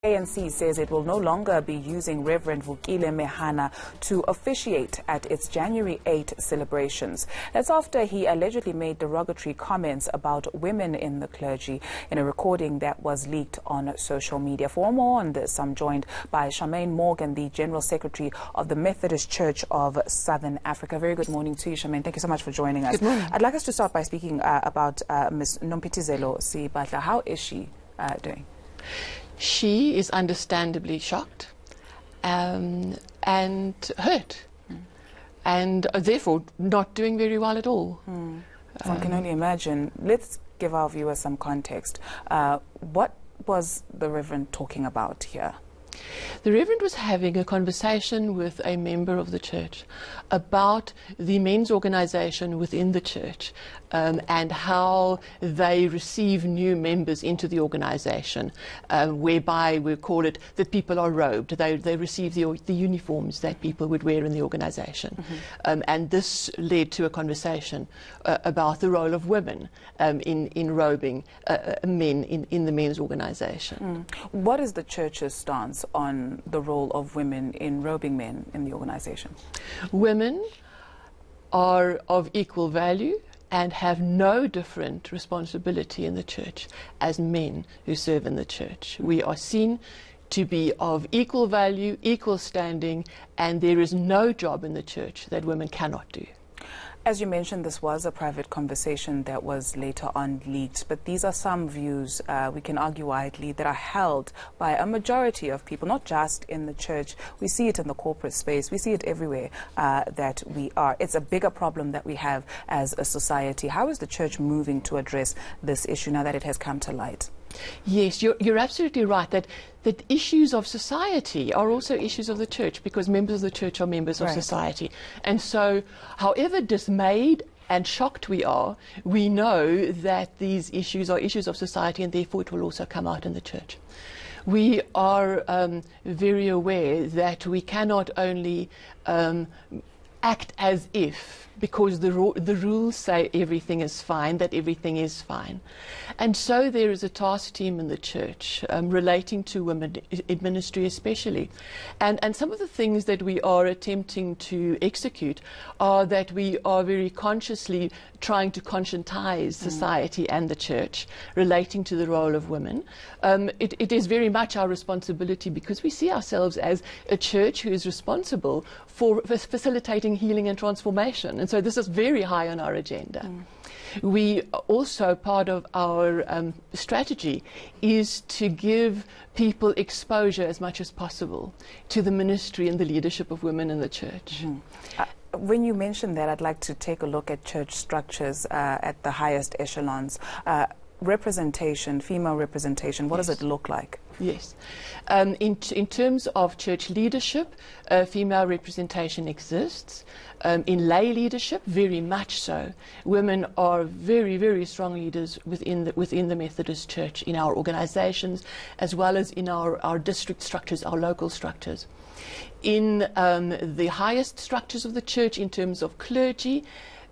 ANC says it will no longer be using Reverend Vukile Mehana to officiate at its January 8 celebrations. That's after he allegedly made derogatory comments about women in the clergy in a recording that was leaked on social media. For more on this, I'm joined by Charmaine Morgan, the General Secretary of the Methodist Church of Southern Africa. Very good morning to you, Charmaine. Thank you so much for joining us. Good morning. I'd like us to start by speaking about Ms. Nompitizelo Sibatla. How is she doing? She is understandably shocked and hurt, and therefore not doing very well at all. One can only imagine. Let's give our viewers some context. What was the Reverend talking about here? The Reverend was having a conversation with a member of the church about the men's organisation within the church and how they receive new members into the organisation, whereby we call it that people are robed. They receive the uniforms that people would wear in the organisation. And this led to a conversation about the role of women in robing men in the men's organisation. What is the church's stance on the role of women in robing men in the organisation? Women are of equal value and have no different responsibility in the church as men who serve in the church. We are seen to be of equal value, equal standing, and there is no job in the church that women cannot do. As you mentioned, this was a private conversation that was later on leaked, but these are some views, we can argue widely, that are held by a majority of people, not just in the church. We see it in the corporate space. We see it everywhere that we are. It's a bigger problem that we have as a society. How is the church moving to address this issue now that it has come to light? Yes, you're absolutely right that issues of society are also issues of the church, because members of the church are members of society. And so, however dismayed and shocked we are, we know that these issues are issues of society, and therefore it will also come out in the church. We are very aware that we cannot only act as if, because the rules say everything is fine, that everything is fine. And so there is a task team in the church relating to women in ministry especially. And some of the things that we are attempting to execute are that we are very consciously trying to conscientize society and the church relating to the role of women. It is very much our responsibility, because we see ourselves as a church who is responsible for facilitating healing and transformation. And so this is very high on our agenda. We also, part of our strategy is to give people exposure as much as possible to the ministry and the leadership of women in the church. When you mention that, I'd like to take a look at church structures at the highest echelons. Representation, female representation, what does it look like? Yes. In terms of church leadership, female representation exists. In lay leadership, very much so. Women are very, very strong leaders within the Methodist Church, in our organizations, as well as in our district structures, our local structures. In the highest structures of the church, in terms of clergy,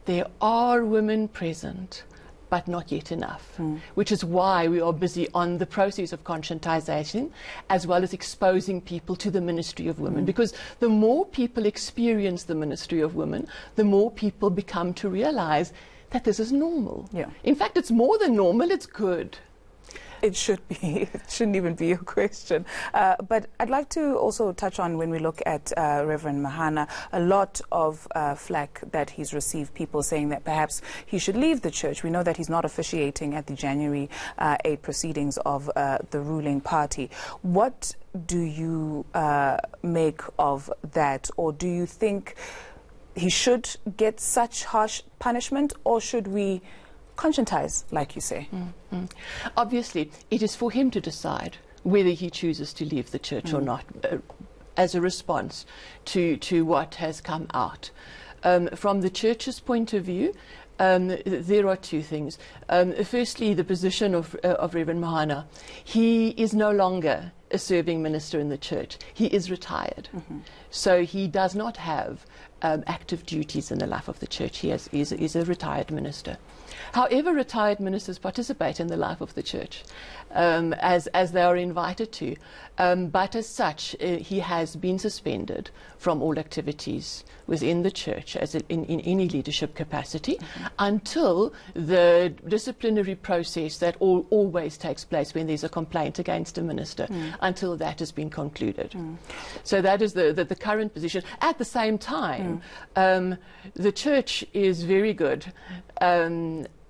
there are women present, but not yet enough, which is why we are busy on the process of conscientization, as well as exposing people to the ministry of women. Because the more people experience the ministry of women, the more people become to realize that this is normal. In fact, it's more than normal, it's good. It should be. It shouldn't even be a question. But I'd like to also touch on, when we look at Reverend Mehana, a lot of flack that he's received, people saying that perhaps he should leave the church. We know that he's not officiating at the January 8 proceedings of the ruling party. What do you make of that? Or do you think he should get such harsh punishment, or should we conscientize, like you say? Obviously, it is for him to decide whether he chooses to leave the church or not, as a response to what has come out. From the church's point of view, there are two things. Firstly, the position of Reverend Mehana. He is no longer a serving minister in the church. He is retired. So he does not have active duties in the life of the church. He is a retired minister. However, retired ministers participate in the life of the church as they are invited to. But as such, he has been suspended from all activities within the church in any leadership capacity until the disciplinary process that always takes place when there's a complaint against a minister, until that has been concluded. So that is the current position. At the same time, the church is very good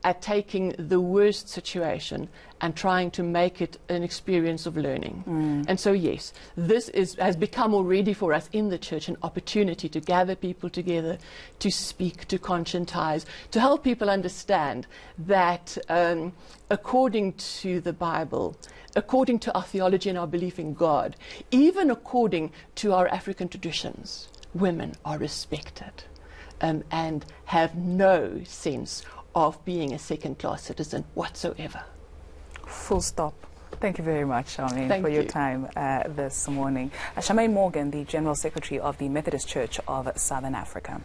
at taking the worst situation and trying to make it an experience of learning. And so, yes, this has become already for us in the church an opportunity to gather people together, to speak, to conscientize, to help people understand that according to the Bible, according to our theology and our belief in God, even according to our African traditions, women are respected and have no sense of being a second-class citizen whatsoever. Full stop. Thank you very much, Charmaine, for your time this morning. Charmaine Morgan, the General Secretary of the Methodist Church of Southern Africa.